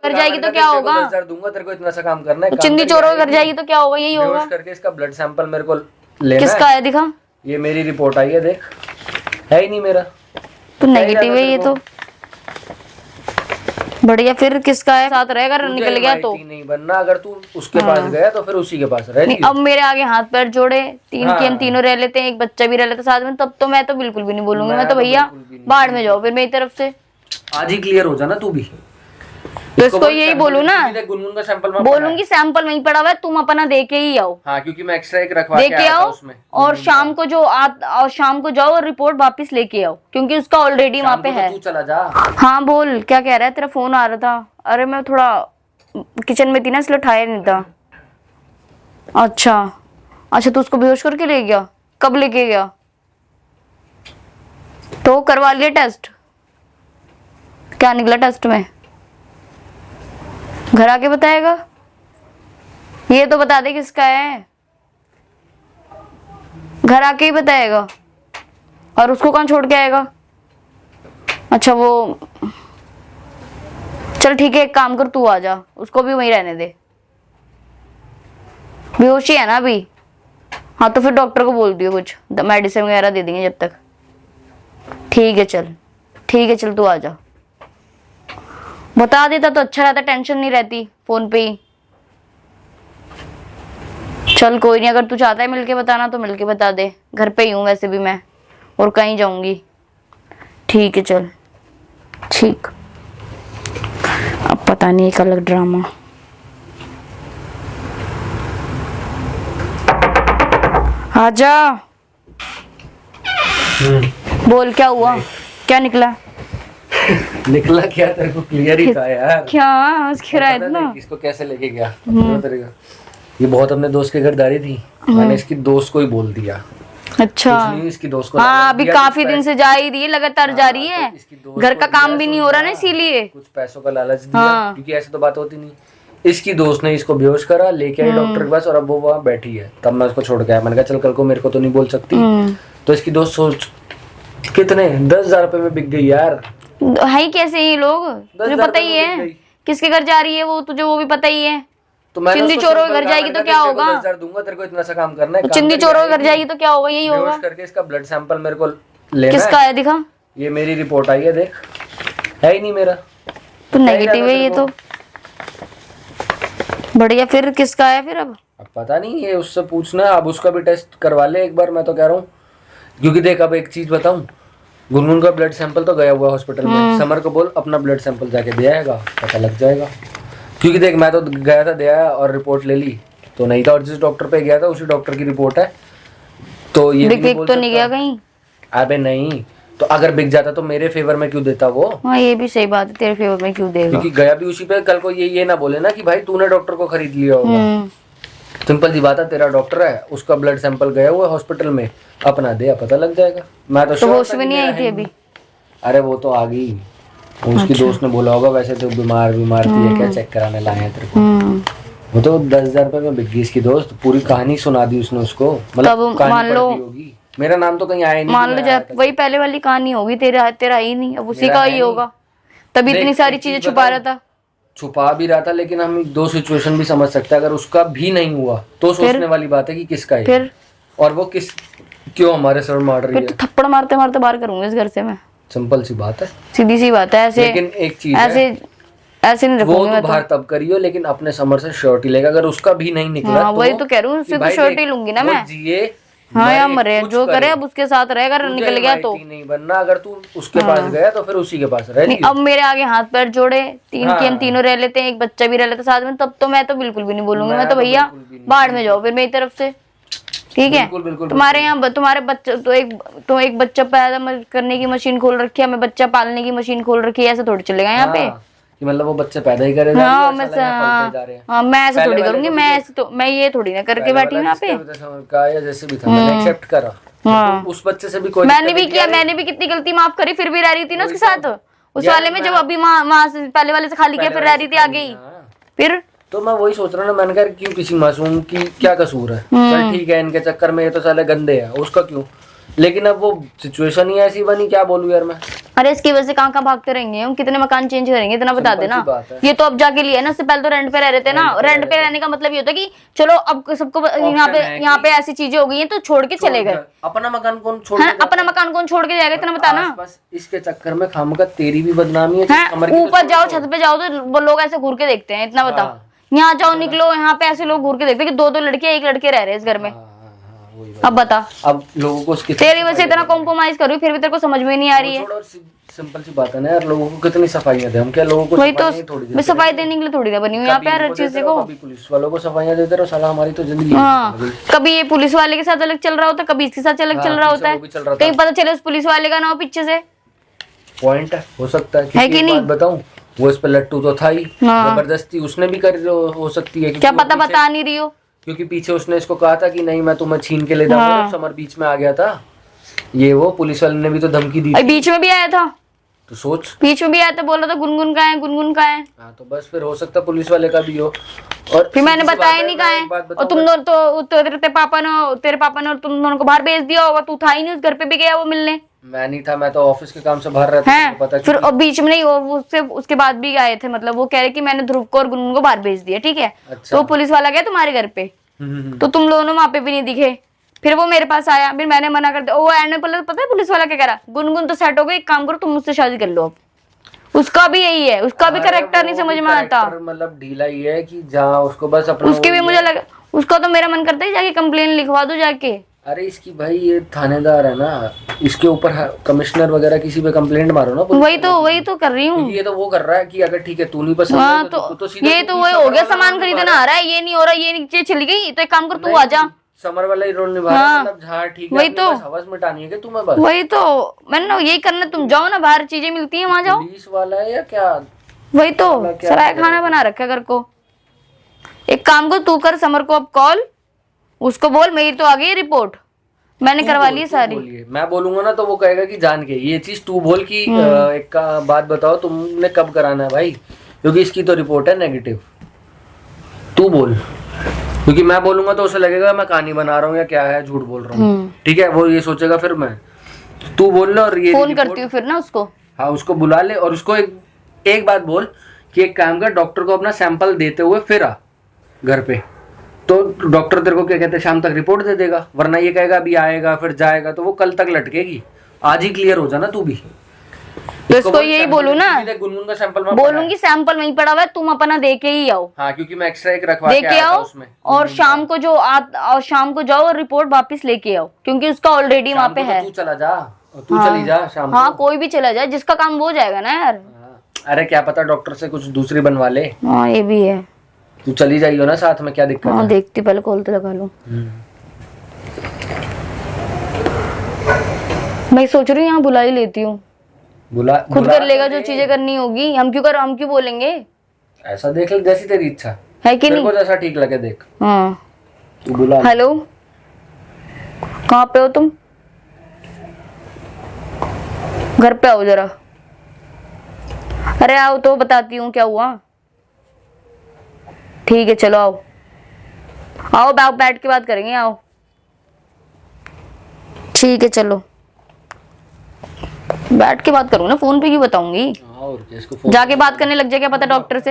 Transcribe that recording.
घर जाएगी तो क्या होगा? 10,000 दूंगा तेरे को, इतना सा काम करना है। चिंदी चोरों के घर जाएगी तो क्या होगा? यही होगा। बेहोश करके इसका ब्लड सैंपल मेरे को लेना किसका है। है दिखा? ये मेरी रिपोर्ट आई है, देख, है ही नहीं मेरा तो नेगेटिव है ये तो। बढ़िया, फिर किसका है? साथ रहेगा, निकल गया तो नहीं बनना। अगर तू उसके पास गया तो फिर उसी के पास रह नहीं। अब मेरे आगे हाथ पैर जोड़े, तीन की हम तीनों रह लेते हैं, एक बच्चा भी रह लेता साथ में, तब तो मैं तो बिल्कुल भी नहीं बोलूंगी। मैं तो भैया बाढ़ में जाओ फिर मेरी तरफ से। आज ही क्लियर हो जाना तू भी। तो इसको यही बोलू ना, गुनगुन का सैंपल में बोलूंगी सैंपल वहीं पड़ा हुआ है, तुम अपना दे के ही आओ। हाँ, क्योंकि मैं एक्स्ट्रा एक रखवा दे के के आया था आओ उसमें। और शाम को और शाम को जाओ और रिपोर्ट वापस लेके आओ, क्योंकि उसका ऑलरेडी वहाँ पे है। तू चला जा। हाँ बोल, क्या कह रहा है? तेरा फोन आ रहा था। अरे मैं थोड़ा किचन में थी ना, इसलिए उठाया नहीं था। अच्छा, तू उसको बेहोश करके ले गया? कब लेके गया? तो करवा लिया टेस्ट? क्या निकला टेस्ट में? घर आके बताएगा? ये तो बता दे किसका है। घर आके ही बताएगा। और उसको कौन छोड़ के आएगा? अच्छा वो, चल ठीक है, एक काम कर, तू आ जा, उसको भी वहीं रहने दे। बेहोशी है ना अभी? हाँ तो फिर डॉक्टर को बोल दियो, कुछ मेडिसिन वगैरह दे देंगे जब तक। ठीक है चल तू आ जा। बता देता तो अच्छा रहता, टेंशन नहीं रहती फोन पे ही। चल कोई नहीं, अगर तू चाहता है मिलके बताना तो मिलके बता दे। घर पे ही हूँ वैसे भी मैं, और कहीं जाऊंगी। ठीक है चल, ठीक। अब पता नहीं, एक अलग ड्रामा। आजा। बोल, क्या हुआ? क्या निकला? निकला क्या? तेरे को क्लियर ही था यार। क्या हंस के रहा है इतना? इसको कैसे लेके गया? ये बहुत अपने दोस्त के घर दारी थी, मैंने इसकी दोस्त को ही बोल दिया। अच्छा, इसकी दोस्त को। हाँ अभी काफी दिन से जा ही रही है, लगातार जा रही है। घर का काम भी नहीं हो रहा ना, इसीलिए कुछ पैसों का लालच दिया, क्योंकि ऐसे तो बात होती नहीं। इसकी दोस्त ने इसको बेहोश करा, लेके आई डॉक्टर के पास, और अब वो वहाँ बैठी है। तब मैं उसको छोड़ के आया। मैंने कहा चल, कल को मेरे को तो नहीं बोल सकती। तो इसकी दोस्त सोच कितने 10,000 रुपए में बिक गई यार। है कैसे ये लोग? तुझे पता ही है किसके घर जा रही है वो, तुझे वो भी पता ही है। तो मैं चिंदी चोरों के घर जाएगी तो क्या होगा? 10,000 दूंगा तेरे को, इतना सा काम करना है। चिंदी चोरों के घर जाएगी तो क्या होगा? यही होगा। बेहोश करके इसका ब्लड सैंपल मेरे को लेना किसका है दिखा? ये मेरी रिपोर्ट आई है, देख, है ही नहीं मेरा तो नेगेटिव है ये तो। बढ़िया, फिर किसका है फिर? अब पता नहीं, ये उससे पूछना। अब उसका भी टेस्ट करवा ले एक बार, मैं तो कह रहा हूँ। क्योंकि देख, अब एक चीज बताऊं, गुनगुन का ब्लड सैंपल तो गया हुआ हॉस्पिटल में। समर को बोल अपना ब्लड सैंपल जाके दे आएगा, पता लग जाएगा। क्योंकि देख, मैं तो गया था, दे आया और रिपोर्ट ले ली तो नहीं था, और जिस डॉक्टर पे गया था उसी डॉक्टर की रिपोर्ट है। तो ये बिक तो नहीं गया कहीं? अबे नहीं, तो अगर बिक जाता तो मेरे फेवर में क्यों देता वो? हाँ ये भी सही बात है, तेरे फेवर में क्यों देगा? क्योंकि गया भी उसी पे। कल को ये ना बोले ना कि भाई तूने डॉक्टर को खरीद लिया होगा। सिंपल सी बात है, तेरा डॉक्टर है, उसका ब्लड सैंपल गया हुआ है हॉस्पिटल में, अपना दे, पता लग जाएगा। मैं तो होश में नहीं आई थी अभी? अरे वो तो आ गई। उसकी दोस्त ने बोला होगा वैसे तो बीमार थी, क्या चेक कराने लाए हैं तेरे को। वो तो 10,000 रुपए में बिक गई इसकी दोस्त। पूरी कहानी सुना दी उसने उसको, मतलब मान लो होगी। मेरा नाम तो कहीं आया नहीं। मान लो जब वही पहले वाली कहानी होगी, तेरा ही नहीं, अब उसी का ही होगा। तभी इतनी सारी चीजें छुपा रहा था। छुपा भी रहा था, लेकिन हम दो सिचुएशन भी समझ सकते हैं। अगर उसका भी नहीं हुआ तो सोचने वाली बात है कि किसका है फिर, और वो क्यों हमारे सर मार रही है। तो थप्पड़ मारते मारते बाहर करूंगी इस घर से मैं। सिंपल सी बात है, सीधी सी बात है। ऐसे लेकिन एक चीज ऐसे नहीं रखूंगी वो तो बाहर तब करियो, लेकिन अपने समर से श्योरिटी लेगा। अगर उसका भी नहीं निकला तो वही तो कह रही हूँ, उससे तो श्योरिटी लूंगी ना मैं। जिए हाँ या मरे, जो करे अब उसके साथ रहेगा। निकल गया तो नहीं बनना। अगर तू उसके पास गया तो फिर उसी के पास रह। नहीं, अब मेरे आगे हाथ पैर जोड़े, तीन की हम तीनों रह लेते हैं, एक बच्चा भी रह लेता साथ में, तब तो मैं तो बिल्कुल भी नहीं बोलूंगी। मैं तो भैया बाढ़ में जाओ फिर मेरी तरफ से। ठीक है, तुम्हारे यहाँ तुम्हारे बच्चे तो एक बच्चा पैदा करने की मशीन खोल रखी है, मैं बच्चा पालने की मशीन खोल रखी है। ऐसे थोड़ी चलेगा यहाँ पे कि मतलब वो बच्चे पैदा ही करेगा। हाँ मैं ऐसे थोड़ी करूंगी। मैं ये थोड़ी ना करके बैठी हूँ यहाँ पे। जैसे भी था मैंने एक्सेप्ट करा। हाँ, उस बच्चे से भी कोई मैंने भी किया। मैंने भी कितनी गलती माफ करी, फिर भी रह रही थी ना उसके साथ। उस वाले में जब अभी माँ से पहले वाले से खाली किया, फिर रह रही थी आगे ही। फिर तो मैं वही सोच रहा हूँ ना, मैंने कहा क्यों किसी मासूम की क्या कसूर है। चल ठीक है, इनके चक्कर में ये तो साले गंदे है, उसका क्यों? लेकिन अब वो सिचुएशन ही ऐसी बनी, क्या बोलूं यार मैं। अरे इसकी वजह से कहाँ कहाँ भागते रहेंगे हम, कितने मकान चेंज करेंगे, इतना बता सिंपल देना। सी बात है। ये तो अब जाके लिया है ना, इससे पहले तो रेंट पे रह रहे थे ना। रेंट पे रहने का मतलब ये होता है कि चलो अब सबको यहाँ पे ऐसी चीजें हो गई हैं तो छोड़ के चले गए। अपना मकान कौन छोड़ हाँ, अपना मकान कौन छोड़ के जाएगा, इतना बताना। बस इसके चक्कर में खामखा तेरी भी बदनामी है। ऊपर जाओ, छत पे जाओ तो वो लोग ऐसे घूर के देखते हैं, इतना बताओ। यहाँ जाओ निकलो, यहाँ पे ऐसे लोग घूर के देखते हैं कि दो लड़के एक लड़के रह रहे हैं इस घर में। अब बता, अब लोगों को तेरी वजह से इतना कॉम्प्रोमाइज करूँ फिर भी तेरे को समझ में नहीं आ रही है। सिंपल सी बात है ना यार, लोगों को कितनी सफाइयां दे, हम क्या लोगों को वही तो, मैं सफाई देने के लिए थोड़ी ना बनी हूँ यहाँ पे हर चीज को। कभी पुलिस वालों को सफाइयां देते रहो, साला हमारी तो जिंदगी। हाँ, कभी ये पुलिस वाले के साथ अलग चल रहा होता है, कभी इसके साथ अलग चल रहा होता है, कहीं पता चले उस पुलिस वाले का ना हो पीछे से। पॉइंट हो सकता है कि नहीं बताऊं, वो इस पे लट्टू तो था ही, जबरदस्ती उसने भी कर हो सकती है, क्या पता बता नहीं रही हो, क्योंकि पीछे उसने इसको कहा था कि नहीं मैं तुम्हें छीन के ले जाऊंगा। जब समर बीच में आ गया था, ये वो पुलिस वाले ने भी तो धमकी दी, बीच में भी आया था, तो सोच बीच में भी आया था, बोला था गुनगुन का है, गुनगुन का है। हाँ तो बस फिर हो सकता है पुलिस वाले का भी हो। और फिर मैंने बताया नहीं कहा है, और तुम दोनों तो तेरे पापा ने और तुम दोनों को बाहर भेज दिया होगा, तू था ही नहीं उस घर पे भी गया वो मिलने। मैं नहीं था, मैं तो ऑफिस के काम से बाहर रहता है, पता फिर और बीच में नहीं, वो उसके बाद भी आए थे, मतलब वो कह रहे कि मैंने ध्रुव को और गुनगुन को बाहर भेज दिया, ठीक है। अच्छा। तो पुलिस वाला गया तुम्हारे घर पे, तो तुम दोनों वहां पे भी नहीं दिखे, फिर वो मेरे पास आया, फिर मैंने मना कर दिया। वो एंड में पता है पुलिस वाला क्या कह रहा, गुनगुन तो सेट हो गई, एक काम करो तुम मुझसे शादी कर लो अब। उसका भी यही है, उसका भी कैरेक्टर नहीं समझ में आता, मतलब ढीला ही है कि जहाँ उसको बस अपना, उसके भी मुझे लगा, उसका तो मेरा मन करता है जाके कंप्लेन लिखवा दो जाके। अरे इसकी भाई ये थानेदार है ना, इसके ऊपर कमिश्नर वगैरह किसी पे कंप्लेंट मारो ना। वही तो कर रही हूँ। ये तो वो कर रहा है कि अगर ठीक है तू नहीं पसंद है तो ये तो वही हो गया, सामान खरीदना आ रहा है, ये नहीं हो रहा, ये नीचे चली गई, तो एक काम कर तू आ जा। समर वाला ही रोल निभा रहा है, मतलब जहाँ ठीक है वही तो हवस मिटानी है कि तुम्हें बस। वही तो मैंने यही करना, तुम जाओ ना बाहर, चीजें मिलती हैं वहां जाओ। पुलिस वाला है या क्या? वही तो सराय खाना बना रखा घर को। एक काम को तू कर समर को अब कॉल, उसको बोल मेरी तो आ गई रिपोर्ट, मैंने करवा ली सारी। मैं बोलूंगा ना तो वो कहेगा कि जान के ये चीज तू बोल कि एक का बात बताओ तुमने कब कराना है भाई, क्योंकि इसकी तो रिपोर्ट है नेगेटिव। तू बोल, क्योंकि मैं बोलूंगा तो उसे लगेगा मैं कहानी बना रहा हूँ या क्या है, झूठ बोल रहा हूँ, ठीक है। वो ये सोचेगा, फिर मैं तू बोल लो और ये फोन करती हूँ फिर ना उसको। हाँ उसको बुला ले और उसको एक बात बोल कि एक काम कर, डॉक्टर को अपना सैंपल देते हुए फिर आ घर पे, तो डॉक्टर तेरे को क्या कहते हैं शाम तक रिपोर्ट दे देगा, वरना ये कहेगा अभी आएगा फिर जाएगा, तो वो कल तक लटकेगी। आज ही क्लियर हो जाना तू भी। तो इसको यही बोलू ना, गुनगुन का सैंपल बोलूंगी सैंपल वहीं पड़ा हुआ है, तुम अपना दे के ही आओ। हाँ क्योंकि मैं एक्स्ट्रा एक रखवा के आओ उसमें, और शाम को और शाम को जाओ और रिपोर्ट वापस लेके आओ, क्योंकि उसका ऑलरेडी वहाँ पे है। तू चला जा, तू चली जा शाम को। हाँ कोई भी चला जाए, जिसका काम वो जाएगा ना यार। अरे क्या पता डॉक्टर से कुछ दूसरी बनवा ले। हाँ ये भी है, तू चली जाइयो ना साथ में, क्या दिक्कत है? देखती पहले कॉल तो लगा लो। मैं सोच रही हूँ यहाँ बुला ही लेती हूँ, खुद कर लेगा जो चीजें करनी होगी, हम क्यों बोलेंगे। ऐसा देख ले जैसी तेरी इच्छा है कि नहीं, जैसा ठीक लगे देख। हाँ तू बुला। हेलो कहाँ पे हो तुम, घर पे आओ जरा। अरे आओ तो बताती हूँ क्या हुआ। ठीक है चलो आओ बैठ के बात करेंगे, आओ ठीक है चलो बैठ के बात करूँ ना, फोन पे क्यों बताऊंगी। और जाके बात करने लग जाए, क्या पता डॉक्टर से।